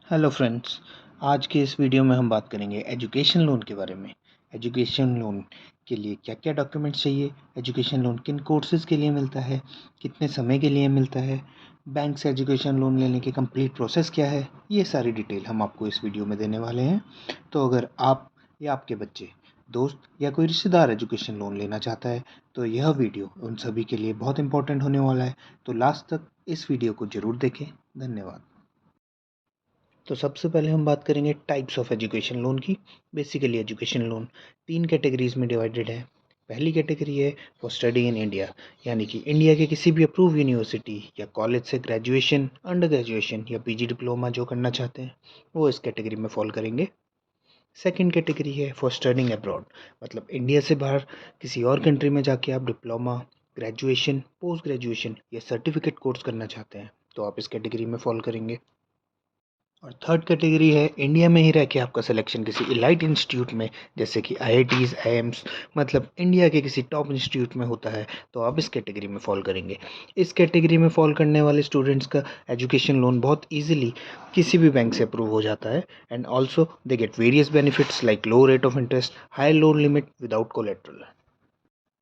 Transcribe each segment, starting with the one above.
Hello friends. आज के इस वीडियो में हम बात करेंगे एजुकेशन लोन के बारे में। एजुकेशन लोन के लिए क्या क्या डॉक्यूमेंट्स चाहिए, एजुकेशन लोन किन कोर्सेज़ के लिए मिलता है, कितने समय के लिए मिलता है, बैंक से एजुकेशन लोन लेने की कंप्लीट प्रोसेस क्या है, ये सारी डिटेल हम आपको इस वीडियो में देने वाले हैं। तो अगर आप या आपके बच्चे, दोस्त या कोई रिश्तेदार एजुकेशन लोन लेना चाहता है तो यह वीडियो उन सभी के लिए बहुत इंपॉर्टेंट होने वाला है। तो लास्ट तक इस वीडियो को ज़रूर देखें। धन्यवाद। तो सबसे पहले हम बात करेंगे टाइप्स ऑफ एजुकेशन लोन की। बेसिकली एजुकेशन लोन 3 कैटेगरीज में डिवाइडेड है। पहली कैटेगरी है फॉर स्टडी इन इंडिया, यानी कि इंडिया के किसी भी अप्रूव यूनिवर्सिटी या कॉलेज से ग्रेजुएशन, अंडर ग्रेजुएशन या पीजी डिप्लोमा जो करना चाहते हैं वो इस कैटेगरी में फॉल करेंगे। सेकेंड कैटेगरी है फॉर स्टडिंग अब्रॉड, मतलब इंडिया से बाहर किसी और कंट्री में जाके आप डिप्लोमा, ग्रेजुएशन, पोस्ट ग्रेजुएशन या सर्टिफिकेट कोर्स करना चाहते हैं तो आप इस कैटेगरी में फॉल करेंगे। और थर्ड कैटेगरी है इंडिया में ही रह के आपका सिलेक्शन किसी इलाइट इंस्टीट्यूट में, जैसे कि आईआईटीज़, आईएम्स, मतलब इंडिया के किसी टॉप इंस्टीट्यूट में होता है तो आप इस कैटेगरी में फॉल करेंगे। इस कैटेगरी में फॉल करने वाले स्टूडेंट्स का एजुकेशन लोन बहुत इजीली किसी भी बैंक से अप्रूव हो जाता है। And also they get various benefits like low rate of interest, high loan limit without collateral,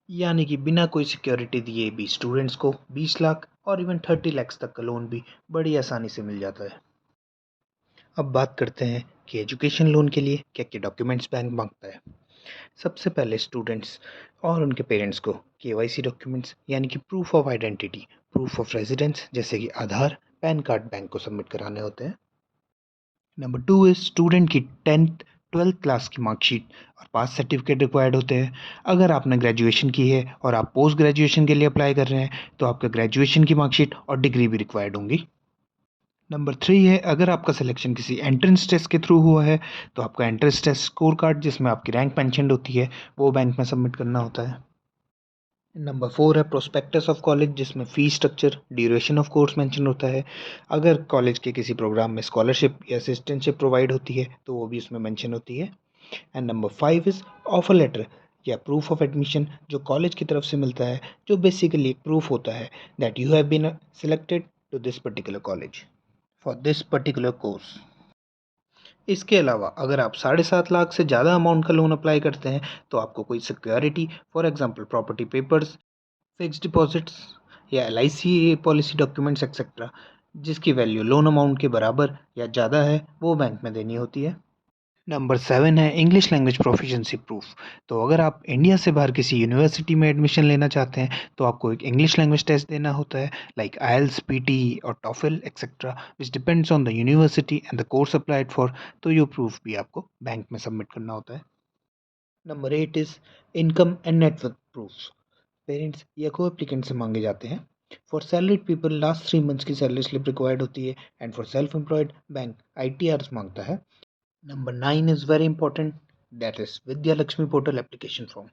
यानी कि बिना कोई सिक्योरिटी दिए भी स्टूडेंट्स को 20 लाख और इवन 30 लाख तक का लोन भी बड़ी आसानी से मिल जाता है। अब बात करते हैं कि एजुकेशन लोन के लिए क्या क्या डॉक्यूमेंट्स बैंक मांगता है। सबसे पहले स्टूडेंट्स और उनके पेरेंट्स को केवाईसी डॉक्यूमेंट्स, यानी कि proof of identity, proof of residence जैसे कि आधार, पैन कार्ड बैंक को सबमिट कराने होते हैं। नंबर 2 इज स्टूडेंट की 10th 12th क्लास की मार्कशीट और पास सर्टिफिकेट रिक्वायर्ड होते हैं। अगर आपने ग्रेजुएशन की है और आप पोस्ट ग्रेजुएशन के लिए अप्लाई कर रहे हैं तो आपका ग्रेजुएशन की मार्कशीट और डिग्री भी रिक्वायर्ड होंगी। नंबर 3 है, अगर आपका सिलेक्शन किसी एंट्रेंस टेस्ट के थ्रू हुआ है तो आपका एंट्रेंस टेस्ट स्कोर कार्ड जिसमें आपकी रैंक मेंशन्ड होती है वो बैंक में सबमिट करना होता है। नंबर 4 है प्रोस्पेक्टस ऑफ कॉलेज, जिसमें fees structure, duration of course mention होता है। अगर कॉलेज के किसी प्रोग्राम में स्कॉलरशिप या असिस्टेंटशिप प्रोवाइड होती है तो वो भी उसमें मेंशन होती है। And number 5 is offer letter या प्रूफ ऑफ एडमिशन, जो कॉलेज की तरफ से मिलता है, जो बेसिकली एक प्रूफ होता है that you have been selected to this particular college for this particular course. इसके अलावा अगर आप 7.5 लाख से ज़्यादा अमाउंट का लोन अप्लाई करते हैं तो आपको कोई security, for example property papers, fixed deposits या एलआईसी पॉलिसी डॉक्यूमेंट्स एक्सेट्रा, जिसकी वैल्यू लोन अमाउंट के बराबर या ज़्यादा है, वो बैंक में देनी होती है। नंबर 7 है इंग्लिश लैंग्वेज प्रोफिशिएंसी प्रूफ। तो अगर आप इंडिया से बाहर किसी यूनिवर्सिटी में एडमिशन लेना चाहते हैं तो आपको एक इंग्लिश लैंग्वेज टेस्ट देना होता है, लाइक आईएलटीएस, पीटी और TOEFL etcetera, which depends on the university and the course applied for. तो ये प्रूफ भी आपको बैंक में सबमिट करना होता है। Number 8 is income and network proof. Parents या को एप्लीकेंट से मांगे जाते हैं। For salaried people last 3 months की सैलरी स्लिप रिक्वायर्ड होती है। And for self employed bank ITR मांगता है। Number 9 is very important, that is Vidya Lakshmi portal application form.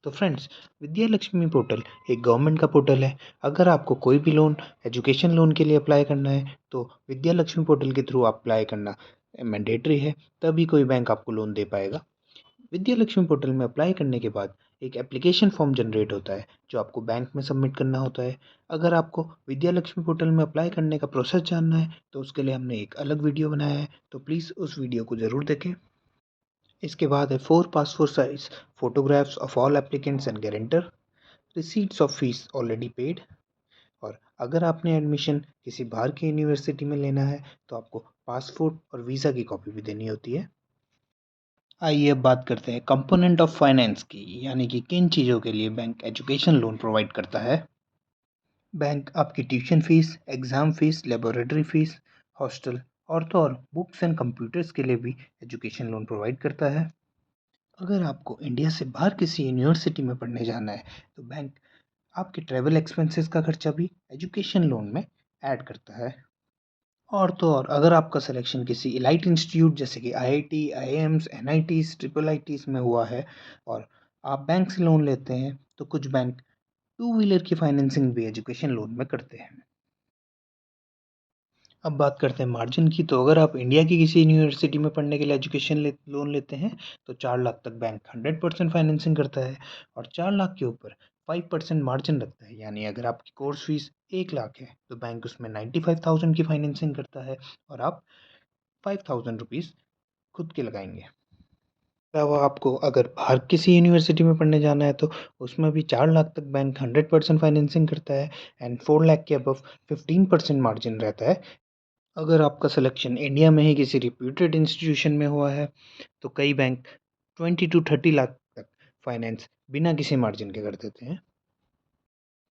तो फ्रेंड्स, विद्या लक्ष्मी पोर्टल एक गवर्नमेंट का पोर्टल है। अगर आपको कोई भी लोन, एजुकेशन लोन के लिए अप्लाई करना है तो विद्या लक्ष्मी पोर्टल के थ्रू अप्लाई करना मैंडेटरी है, तभी कोई बैंक आपको लोन दे पाएगा। विद्या लक्ष्मी पोर्टल में अप्लाई करने के बाद एक एप्लीकेशन फॉर्म जनरेट होता है जो आपको बैंक में सबमिट करना होता है। अगर आपको विद्या लक्ष्मी पोर्टल में अप्लाई करने का प्रोसेस जानना है तो उसके लिए हमने एक अलग वीडियो बनाया है, तो प्लीज़ उस वीडियो को ज़रूर देखें। इसके बाद है 4 passport size photographs of all applicants and guarantor, receipts of fees already paid. और अगर आपने एडमिशन किसी बाहर की यूनिवर्सिटी में लेना है तो आपको पासपोर्ट और वीज़ा की कॉपी भी देनी होती है। आइए अब बात करते हैं कंपोनेंट ऑफ फाइनेंस की, यानी कि किन चीज़ों के लिए बैंक एजुकेशन लोन प्रोवाइड करता है। बैंक आपकी tuition fees, exam fees, laboratory fees, hostel और तो और बुक्स एंड कंप्यूटर्स के लिए भी एजुकेशन लोन प्रोवाइड करता है। अगर आपको इंडिया से बाहर किसी यूनिवर्सिटी में पढ़ने जाना है तो बैंक आपके ट्रैवल एक्सपेंसेस का खर्चा भी एजुकेशन लोन में ऐड करता है। और तो और अगर आपका सिलेक्शन किसी इलाइट इंस्टीट्यूट जैसे कि आईआईटी, आईएम्स, एनआईटीज़, ट्रिपल आईटीज़ में हुआ है और आप बैंक से लोन लेते हैं तो कुछ बैंक टू व्हीलर की फाइनेंसिंग भी एजुकेशन लोन में करते हैं। अब बात करते हैं मार्जिन की। तो अगर आप इंडिया की किसी यूनिवर्सिटी में पढ़ने के लिए लोन लेते हैं तो 4 लाख तक बैंक 100% फाइनेंसिंग करता है और 4 लाख के ऊपर 5% मार्जिन रखता है, यानी अगर आपकी कोर्स फीस 1 लाख है तो बैंक उसमें 95,000 की फाइनेंसिंग करता है और आप ₹5000 खुद के लगाएंगे। अलावा आपको अगर बाहर किसी यूनिवर्सिटी में पढ़ने जाना है तो उसमें भी 4 लाख तक बैंक 100% फाइनेंसिंग करता है एंड 4 लाख के अबव 15% मार्जिन रहता है। अगर आपका सिलेक्शन इंडिया में ही किसी रिप्यूटेड इंस्टीट्यूशन में हुआ है तो कई बैंक 20 to 30 लाख तक फाइनेंस बिना किसी मार्जिन के कर देते हैं।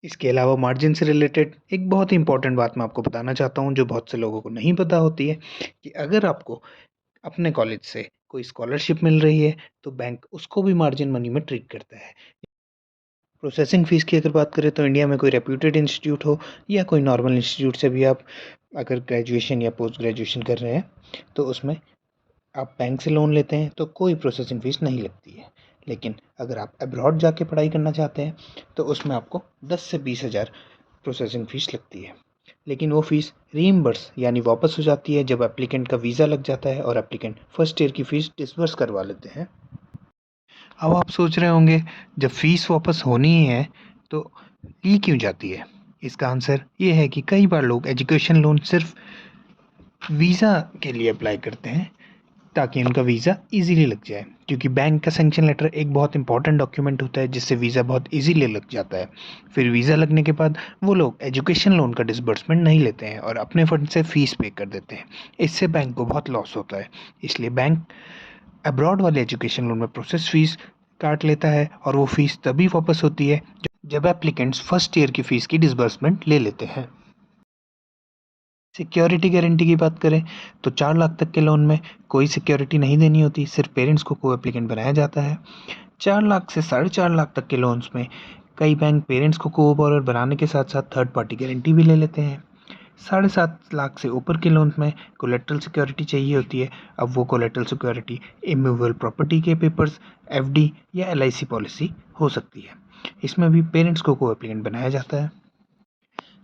इसके अलावा मार्जिन से रिलेटेड एक बहुत ही इंपॉर्टेंट बात मैं आपको बताना चाहता हूँ जो बहुत से लोगों को नहीं पता होती है कि अगर आपको अपने कॉलेज से कोई स्कॉलरशिप मिल रही है तो बैंक उसको भी मार्जिन मनी में ट्रीट करता है। प्रोसेसिंग फ़ीस की अगर बात करें तो इंडिया में कोई रेप्यूटेड इंस्टीट्यूट हो या कोई नॉर्मल इंस्टीट्यूट से भी आप अगर ग्रेजुएशन या पोस्ट ग्रेजुएशन कर रहे हैं तो उसमें आप बैंक से लोन लेते हैं तो कोई प्रोसेसिंग फ़ीस नहीं लगती है। लेकिन अगर आप अब्रॉड जाके पढ़ाई करना चाहते हैं तो उसमें आपको 10 से 20 हज़ार प्रोसेसिंग फ़ीस लगती है। लेकिन वो फ़ीस रीइम्बर्स यानी वापस हो जाती है जब एप्लीकेंट का वीज़ा लग जाता है और एप्लीकेंट फर्स्ट ईयर की फ़ीस डिसबर्स करवा लेते हैं। अब आप सोच रहे होंगे जब फ़ीस वापस होनी ही है तो ली क्यों जाती है? इसका आंसर ये है कि कई बार लोग एजुकेशन लोन सिर्फ़ वीज़ा के लिए अप्लाई करते हैं ताकि उनका वीज़ा ईज़िली लग जाए, क्योंकि बैंक का सैंक्शन लेटर एक बहुत इंपॉर्टेंट डॉक्यूमेंट होता है जिससे वीज़ा बहुत ईज़िली लग जाता है। फिर वीज़ा लगने के बाद वो लोग एजुकेशन लोन का डिसबर्समेंट नहीं लेते हैं और अपने फंड से फ़ीस पे कर देते हैं। इससे बैंक को बहुत लॉस होता है। इसलिए बैंक अब्रॉड वाले एजुकेशन लोन में प्रोसेस फ़ीस काट लेता है और वो फ़ीस तभी वापस होती है जब एप्लीकेंट्स फर्स्ट ईयर की फ़ीस की डिसबर्समेंट ले लेते हैं। सिक्योरिटी गारंटी की बात करें तो 4 लाख तक के लोन में कोई सिक्योरिटी नहीं देनी होती, सिर्फ पेरेंट्स को को एप्लीकेंट बनाया जाता है। 4 लाख से 4.5 लाख तक के लोन्स में कई बैंक पेरेंट्स को को बोरोवर बनाने के साथ साथ थर्ड पार्टी गारंटी भी ले लेते हैं। 7.5 लाख से ऊपर के लोन्स में कोलेट्रल सिक्योरिटी चाहिए होती है। अब वो कोलेट्रल सिक्योरिटी इमूवेबल प्रॉपर्टी के पेपर्स, एफडी या एलआईसी पॉलिसी हो सकती है। इसमें भी पेरेंट्स को एप्लीकेंट बनाया जाता है।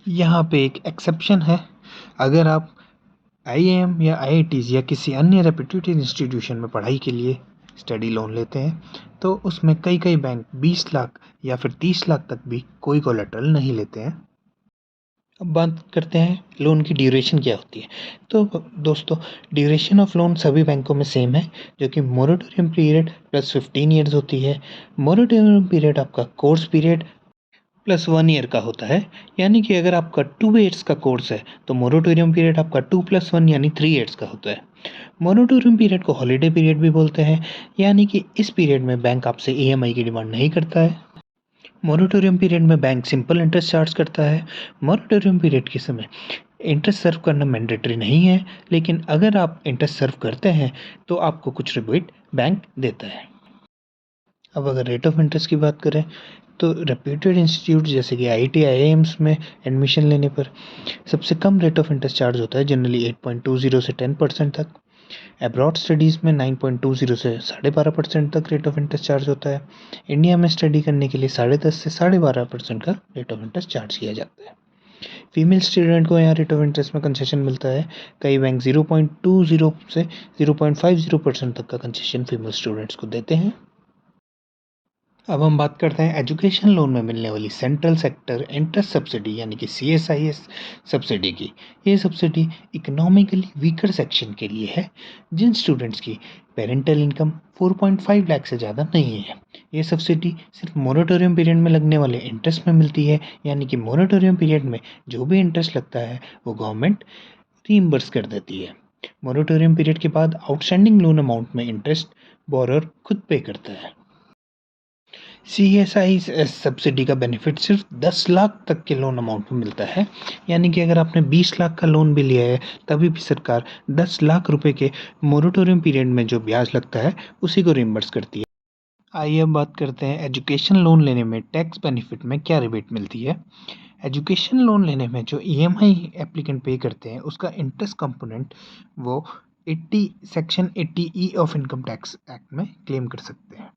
यहाँ पे एक एक्सेप्शन है। अगर आप आईआईएम या आईआईटीज़ या किसी अन्य रेप्यूटेड इंस्टीट्यूशन में पढ़ाई के लिए स्टडी लोन लेते हैं तो उसमें कई बैंक 20 लाख या फिर 30 लाख तक भी कोई कोलेटरल नहीं लेते हैं। अब बात करते हैं लोन की ड्यूरेशन क्या होती है। तो दोस्तों, ड्यूरेशन ऑफ लोन सभी बैंकों में सेम है जो कि मोरेटोरियम पीरियड प्लस 15 ईयर्स होती है। मोरेटोरियम पीरियड आपका कोर्स पीरियड प्लस 1 ईयर का होता है। यानी कि अगर आपका 2 ईयर्स का कोर्स है तो मोरेटोरियम पीरियड आपका 2+1 यानी 3 ईयर्स का होता है। मोरेटोरियम पीरियड को हॉलीडे पीरियड भी बोलते हैं, यानी कि इस पीरियड में बैंक आपसे ईएमआई की डिमांड नहीं करता है। मोरेटोरियम पीरियड में बैंक सिंपल इंटरेस्ट चार्ज करता है। मोरेटोरियम पीरियड के समय इंटरेस्ट सर्व करना मैंडेटरी नहीं है, लेकिन अगर आप इंटरेस्ट सर्व करते हैं तो आपको कुछ रिबेट बैंक देता है। अब अगर रेट ऑफ इंटरेस्ट की बात करें तो रेप्यूटेड इंस्टीट्यूट जैसे कि आईआईटी, आईआईएम्स में एडमिशन लेने पर सबसे कम रेट ऑफ इंटरेस्ट चार्ज होता है, जनरली 8.20 से 10% तक। अब्रॉड स्टडीज़ में 9.20 से 12.5% तक रेट ऑफ इंटरेस्ट चार्ज होता है। इंडिया में स्टडी करने के लिए 10.5 से 12.5% का रेट ऑफ इंटरेस्ट चार्ज किया जाता है। फीमेल स्टूडेंट को यहाँ रेट ऑफ इंटरेस्ट में कंसेशन मिलता है। कई बैंक 0.20 से 0.50% तक का कंसेशन फीमेल स्टूडेंट्स को देते हैं। अब हम बात करते हैं एजुकेशन लोन में मिलने वाली सेंट्रल सेक्टर इंटरेस्ट सब्सिडी यानी कि सीएसआईएस सब्सिडी की। ये सब्सिडी इकोनॉमिकली वीकर सेक्शन के लिए है जिन स्टूडेंट्स की पेरेंटल इनकम 4.5 लाख से ज़्यादा नहीं है। ये सब्सिडी सिर्फ मोरेटोरियम पीरियड में लगने वाले इंटरेस्ट में मिलती है, यानी कि मोरेटोरियम पीरियड में जो भी इंटरेस्ट लगता है वो गवर्नमेंट रीइम्बर्स कर देती है। मोरेटोरियम पीरियड के बाद आउटस्टैंडिंग लोन अमाउंट में इंटरेस्ट बोरर खुद पे करता है। सीएसआईएस सब्सिडी का बेनिफिट सिर्फ 10 लाख तक के लोन अमाउंट में मिलता है, यानी कि अगर आपने 20 लाख का लोन भी लिया है तभी भी सरकार 10 लाख रुपए के मोरेटोरियम पीरियड में जो ब्याज लगता है उसी को रिम्बर्स करती है। आइए अब बात करते हैं एजुकेशन लोन लेने में टैक्स बेनिफिट में क्या रिबेट मिलती है। एजुकेशन लोन लेने में जो ईएमआई एप्लीकेंट पे करते हैं उसका इंटरेस्ट कंपोनेंट वो 80 section 80E of income tax act में क्लेम कर सकते हैं।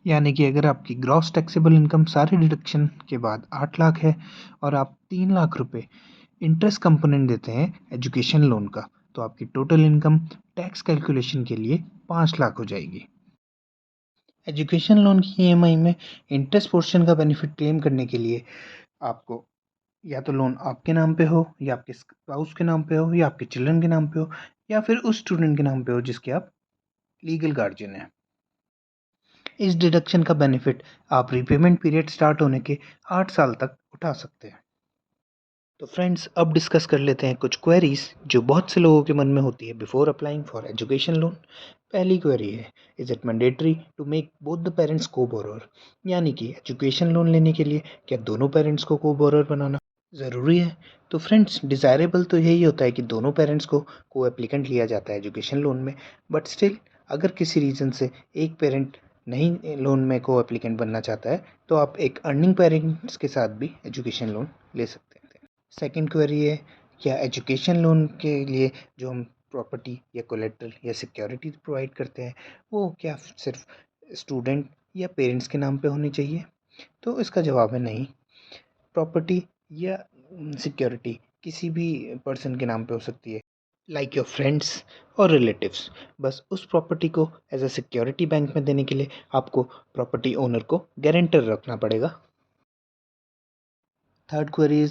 यानी कि अगर आपकी ग्रॉस टैक्सेबल इनकम सारे डिडक्शन के बाद 8 लाख है और आप 3 लाख रुपए इंटरेस्ट कंपोनेंट देते हैं एजुकेशन लोन का, तो आपकी टोटल इनकम टैक्स कैलकुलेशन के लिए 5 लाख हो जाएगी। एजुकेशन लोन की ईएमआई में इंटरेस्ट पोर्शन का बेनिफिट क्लेम करने के लिए आपको या तो लोन आपके नाम पे हो, या आपके स्पाउस के नाम पे हो, या आपके चिल्ड्रन के नाम पे हो, या फिर उस स्टूडेंट के नाम पे हो जिसके आप लीगल गार्जियन हैं। इस डिडक्शन का बेनिफिट आप रीपेमेंट पीरियड स्टार्ट होने के 8 साल तक उठा सकते हैं। तो फ्रेंड्स, अब डिस्कस कर लेते हैं कुछ क्वेरीज जो बहुत से लोगों के मन में होती है before applying for education loan. पहली क्वेरी है, is it mandatory to make both the parents को बोरोर? यानी कि एजुकेशन लोन लेने के लिए क्या दोनों पेरेंट्स को बोरोर बनाना ज़रूरी है? तो फ्रेंड्स, डिज़ायरेबल तो यही होता है कि दोनों पेरेंट्स को एप्लीकेंट लिया जाता है एजुकेशन लोन में, बट स्टिल अगर किसी रीज़न से एक पेरेंट नहीं लोन में को एप्लीकेंट बनना चाहता है, तो आप एक अर्निंग पेरेंट्स के साथ भी एजुकेशन लोन ले सकते हैं। सेकंड क्वेरी है, क्या एजुकेशन लोन के लिए जो हम प्रॉपर्टी या कोलेट्रल या सिक्योरिटी प्रोवाइड करते हैं, वो क्या सिर्फ स्टूडेंट या पेरेंट्स के नाम पे होनी चाहिए? तो इसका जवाब है नहीं। प्रॉपर्टी या सिक्योरिटी किसी भी पर्सन के नाम पे हो सकती है, लाइक योर फ्रेंड्स और रिलेटिव्स। बस उस प्रॉपर्टी को एज अ सिक्योरिटी बैंक में देने के लिए आपको प्रॉपर्टी ओनर को गारंटर रखना पड़ेगा। Third query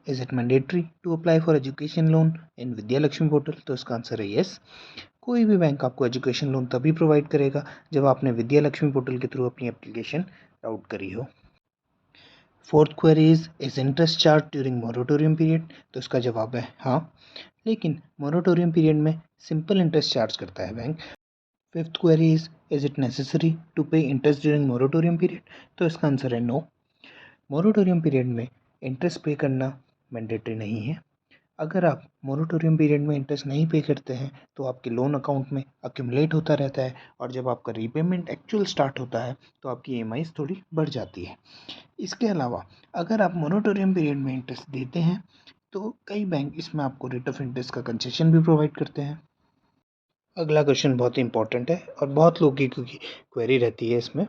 is it mandatory to apply for education loan in Vidya Lakshmi portal? तो इसका आंसर है यस। कोई भी बैंक आपको एजुकेशन लोन तभी प्रोवाइड करेगा जब आपने विद्या लक्ष्मी पोर्टल के थ्रू अपनी एप्लीकेशन राउट करी हो। Fourth query is interest charge during moratorium period? तो इसका जवाब है हाँ, लेकिन मोरेटोरियम पीरियड में सिंपल इंटरेस्ट चार्ज करता है bank. Fifth query is it necessary to pay interest during moratorium period? तो इसका आंसर है नो। मोरेटोरियम पीरियड में इंटरेस्ट पे करना मैंडेटरी नहीं है। अगर आप मोरेटोरियम पीरियड में इंटरेस्ट नहीं पे करते हैं तो आपके लोन अकाउंट में अक्यूमुलेट होता रहता है, और जब आपका रीपेमेंट एक्चुअल स्टार्ट होता है तो आपकी ईएमआईज़ थोड़ी बढ़ जाती है। इसके अलावा अगर आप मोरेटोरियम पीरियड में इंटरेस्ट देते हैं तो कई बैंक इसमें आपको रेट ऑफ इंटरेस्ट का कंसेशन भी प्रोवाइड करते हैं। अगला क्वेश्चन बहुत ही इंपॉर्टेंट है और बहुत लोगों की क्योंकि क्वेरी रहती है इसमें।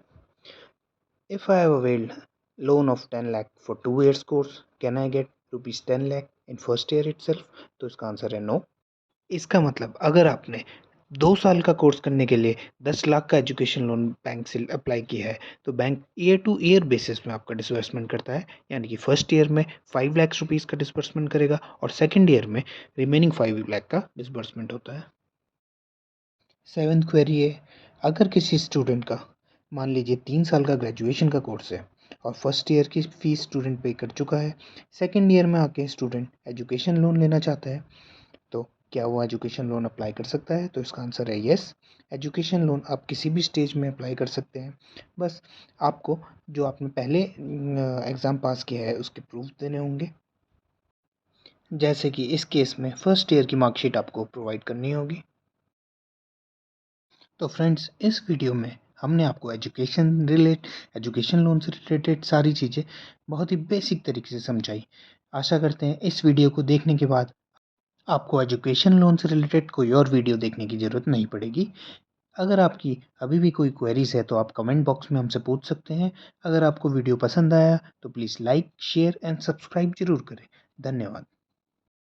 If I have availed loan of 10 lakh for 2 years course, can I get rupees 10 lakh in first year itself? तो इसका आंसर है नो। इसका मतलब अगर आपने 2 साल का कोर्स करने के लिए 10 लाख का एजुकेशन लोन बैंक से अप्लाई किया है, तो bank year two year basis में आपका डिसबर्समेंट करता है। यानी कि फर्स्ट ईयर में 5 लाख रुपीज़ का डिसबर्समेंट करेगा और सेकंड ईयर में रिमेनिंग 5 लाख का डिसबर्समेंट होता है। सेवन्थ क्वेरी है, अगर किसी स्टूडेंट का मान लीजिए 3 साल का ग्रेजुएशन का कोर्स है और फर्स्ट ईयर की फ़ीस स्टूडेंट पे कर चुका है, सेकंड ईयर में आके स्टूडेंट एजुकेशन लोन लेना चाहता है, तो क्या वो एजुकेशन लोन अप्लाई कर सकता है? तो इसका आंसर है येस। एजुकेशन लोन आप किसी भी स्टेज में अप्लाई कर सकते हैं। बस आपको जो आपने पहले एग्ज़ाम पास किया है उसके प्रूफ देने होंगे, जैसे कि इस केस में फर्स्ट ईयर की मार्कशीट आपको प्रोवाइड करनी होगी। तो फ्रेंड्स, इस वीडियो में हमने आपको एजुकेशन लोन से रिलेटेड सारी चीज़ें बहुत ही बेसिक तरीके से समझाई। आशा करते हैं इस वीडियो को देखने के बाद आपको एजुकेशन लोन से रिलेटेड कोई और वीडियो देखने की ज़रूरत नहीं पड़ेगी। अगर आपकी अभी भी कोई क्वेरीज़ है तो आप कमेंट बॉक्स में हमसे पूछ सकते हैं। अगर आपको वीडियो पसंद आया तो please like, share and subscribe ज़रूर करें। धन्यवाद।